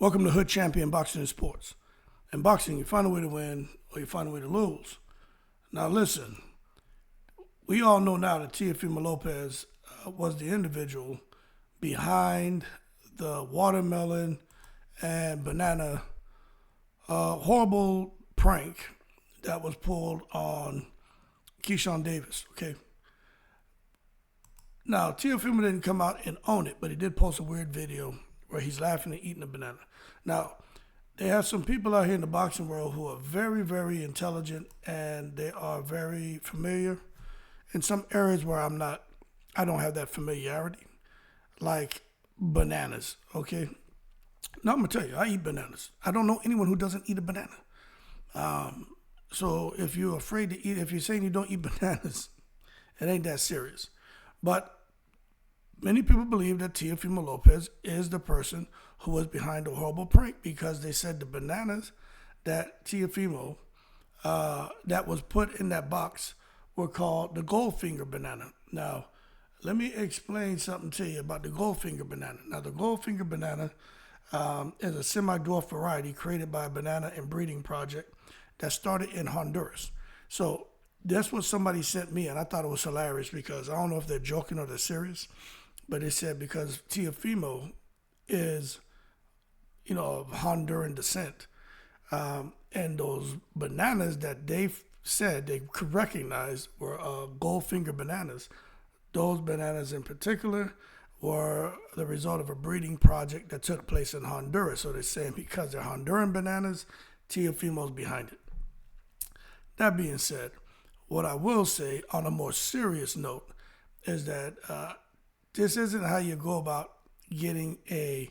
Welcome to Hood Champion Boxing and Sports. In boxing, you find a way to win or you find a way to lose. Now listen, we all know now that Teofimo Lopez was the individual behind the watermelon and banana horrible prank that was pulled on Keyshawn Davis, okay? Now, Teofimo didn't come out and own it, but he did post a weird video where he's laughing and eating a banana. Now, they have some people out here in the boxing world who are very, very intelligent and they are very familiar in some areas where I don't have that familiarity, like bananas, okay? Now, I'm going to tell you, I eat bananas. I don't know anyone who doesn't eat a banana. So if you're afraid to eat, if you're saying you don't eat bananas, it ain't that serious. But many people believe that Teofimo Lopez is the person who was behind the horrible prank because they said the bananas that Teofimo, that was put in that box were called the Goldfinger banana. Now, let me explain something to you about the Goldfinger banana. Now, the Goldfinger banana is a semi-dwarf variety created by a banana and breeding project that started in Honduras. So that's what somebody sent me, and I thought it was hilarious because I don't know if they're joking or they're serious, but they said because Teofimo is, of Honduran descent, and those bananas that they said they could recognize were Goldfinger bananas. Those bananas in particular were the result of a breeding project that took place in Honduras. So they're saying because they're Honduran bananas, Teofimo's behind it. That being said, what I will say on a more serious note is that this isn't how you go about getting a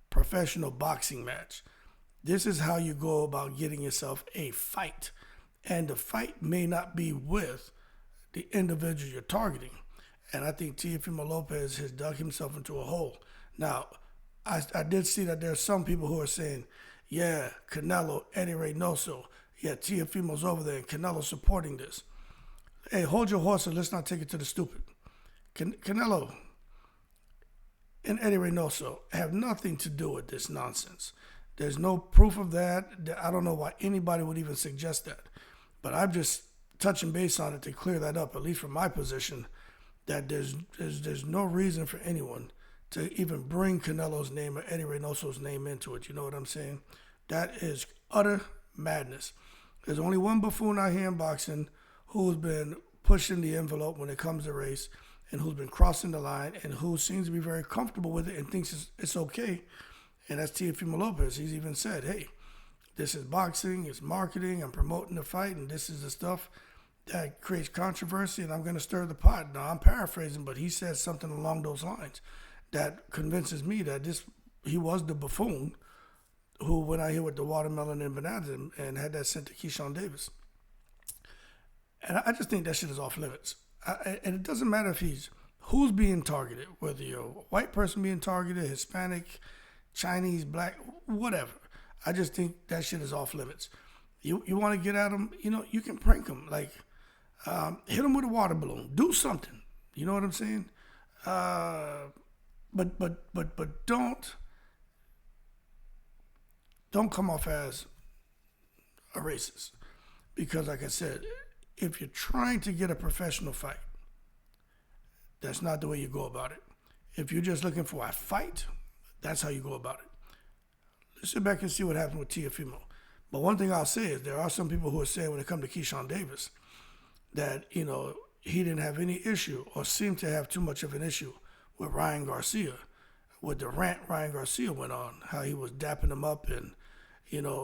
professional boxing match. This is how you go about getting yourself a fight. And the fight may not be with the individual you're targeting. And I think Teofimo Lopez has dug himself into a hole. Now, I did see that there are some people who are saying, yeah, Canelo, Eddie Reynoso, yeah, Teofimo's over there and Canelo's supporting this. Hey, hold your horse and let's not take it to the stupid. Canelo and Eddie Reynoso have nothing to do with this nonsense. There's no proof of that. I don't know why anybody would even suggest that. But I'm just touching base on it to clear that up, at least from my position, that there's no reason for anyone to even bring Canelo's name or Eddie Reynoso's name into it. You know what I'm saying? That is utter madness. There's only one buffoon out here in boxing who's been pushing the envelope when it comes to race and who's been crossing the line and who seems to be very comfortable with it and thinks it's okay. And that's Teofimo Lopez. He's even said, hey, this is boxing, it's marketing, I'm promoting the fight, and this is the stuff that creates controversy, and I'm going to stir the pot. Now, I'm paraphrasing, but he said something along those lines that convinces me that he was the buffoon who went out here with the watermelon and bananas and had that sent to Keyshawn Davis. And I just think that shit is off limits. And it doesn't matter if who's being targeted, whether you're a white person being targeted, Hispanic, Chinese, black, whatever. I just think that shit is off limits. You want to get at them, you can prank them. Like, hit them with a water balloon. Do something. You know what I'm saying? But don't come off as a racist. Because like I said, if you're trying to get a professional fight, that's not the way you go about it. If you're just looking for a fight, that's how you go about it. Let's sit back and see what happened with Teofimo. But one thing I'll say is there are some people who are saying when it comes to Keyshawn Davis that, he didn't have any issue or seemed to have too much of an issue with Ryan Garcia, with the rant Ryan Garcia went on, how he was dapping him up and,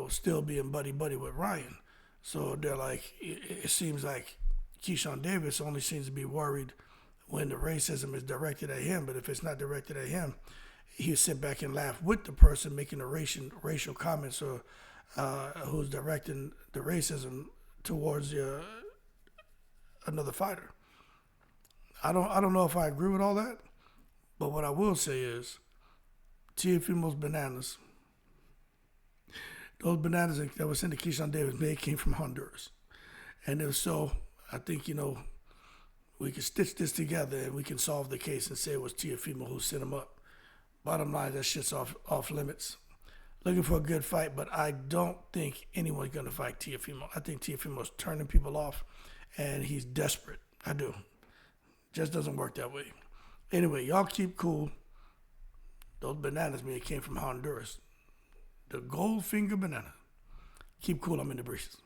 still being buddy-buddy with Ryan. So they're like, it seems like Keyshawn Davis only seems to be worried when the racism is directed at him, but if it's not directed at him, he'll sit back and laugh with the person making the racial comments or who's directing the racism towards another fighter. I don't know if I agree with all that, but what I will say is Teofimo's bananas, those bananas that were sent to Keyshawn Davis, they came from Honduras. And if so, I think, we can stitch this together and we can solve the case and say it was Teofimo who sent them up. Bottom line, that shit's off limits. looking for a good fight, but I don't think anyone's going to fight Teofimo. I think Teofimo's turning people off, and he's desperate. I do. Just doesn't work that way. Anyway, y'all keep cool. Those bananas, man, came from Honduras. The Goldfinger banana. Keep cool. I'm in the breezes.